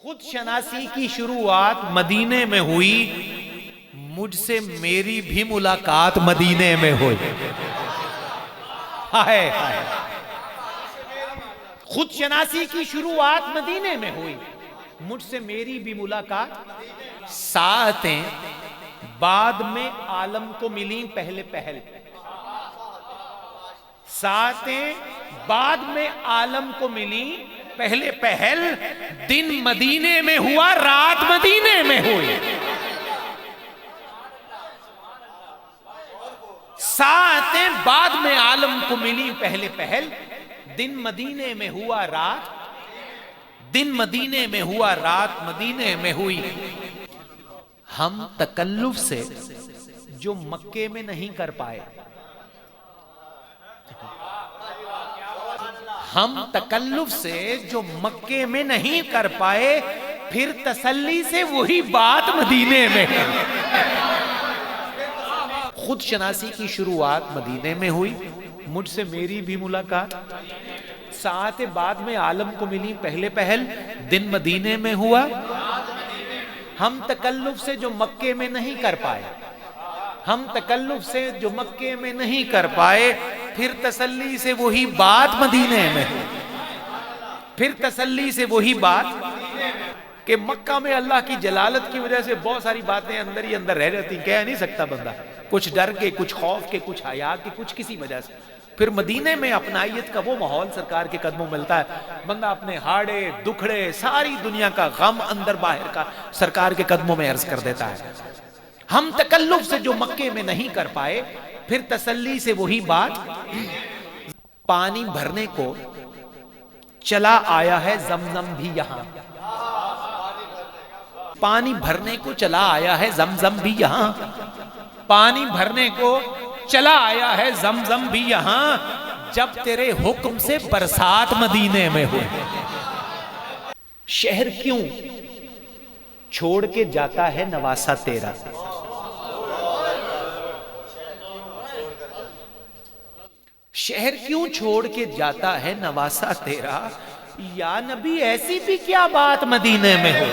خود شناسی کی شروعات مدینے میں ہوئی، مجھ سے میری بھی ملاقات مدینے میں ہوئی۔ ہائے ہائے، خود شناسی کی شروعات مدینے میں ہوئی، مجھ سے میری بھی ملاقات۔ ساتیں بعد میں عالم کو ملیں پہلے پہل، ساتیں بعد میں عالم کو ملیں پہلے پہل، دن مدینے میں ہوا رات مدینے میں ہوئی۔ ساتیں بعد میں عالم کو ملی پہلے پہل، دن مدینے میں ہوا رات، دن مدینے میں ہوا رات مدینے میں ہوئی۔ ہم تکلف سے جو مکے میں نہیں کر پائے، ہم تکلف سے جو مکے میں نہیں کر پائے، پھر تسلی سے وہی بات مدینے میں۔ خود شناسی کی شروعات مدینے میں ہوئی، مجھ سے میری بھی ملاقات۔ ساعت بعد میں عالم کو ملی پہلے پہل، دن مدینے میں ہوا۔ ہم تکلف سے جو مکے میں نہیں کر پائے، ہم تکلف سے جو مکے میں نہیں کر پائے، پھر تسلی سے وہی بات مدینے میں، پھر تسلی سے وہی بات کہ مکہ میں اللہ کی جلالت کی وجہ سے بہت ساری باتیں اندر ہی اندر رہ جاتی، کہہ نہیں سکتا بندہ، کچھ ڈر کے، کچھ خوف کے، کچھ حیا کے، کچھ کسی وجہ سے۔ پھر مدینے میں اپنائیت کا وہ ماحول سرکار کے قدموں ملتا ہے، بندہ اپنے ہاڑے دکھڑے ساری دنیا کا غم اندر باہر کا سرکار کے قدموں میں عرض کر دیتا ہے۔ ہم تکلف سے جو مکے میں نہیں کر پائے، پھر تسلی سے وہی بات۔ پانی بھرنے کو چلا آیا ہے زمزم بھی یہاں، پانی بھرنے کو چلا آیا ہے زمزم بھی یہاں، پانی بھرنے کو چلا آیا ہے زمزم بھی یہاں، جب تیرے حکم سے برسات مدینے میں ہوئی۔ شہر کیوں چھوڑ کے جاتا ہے نواسا تیرا، شہر کیوں چھوڑ کے جاتا ہے نواسا تیرا، یا نبی ایسی بھی کیا بات مدینے میں ہو۔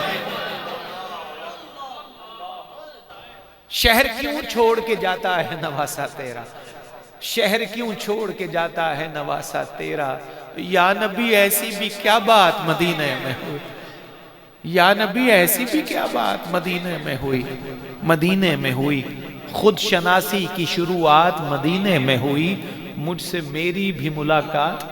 شہر کیوں چھوڑ کے جاتا ہے نواسا تیرا، شہر کیوں چھوڑ کے جاتا ہے نواسا تیرا، یا نبی ایسی بھی کیا بات مدینے میں ہوئی، یا نبی ایسی بھی کیا بات مدینے میں ہوئی، مدینے میں ہوئی۔ خود شناسی کی شروعات مدینے میں ہوئی، مجھ سے میری بھی ملاقات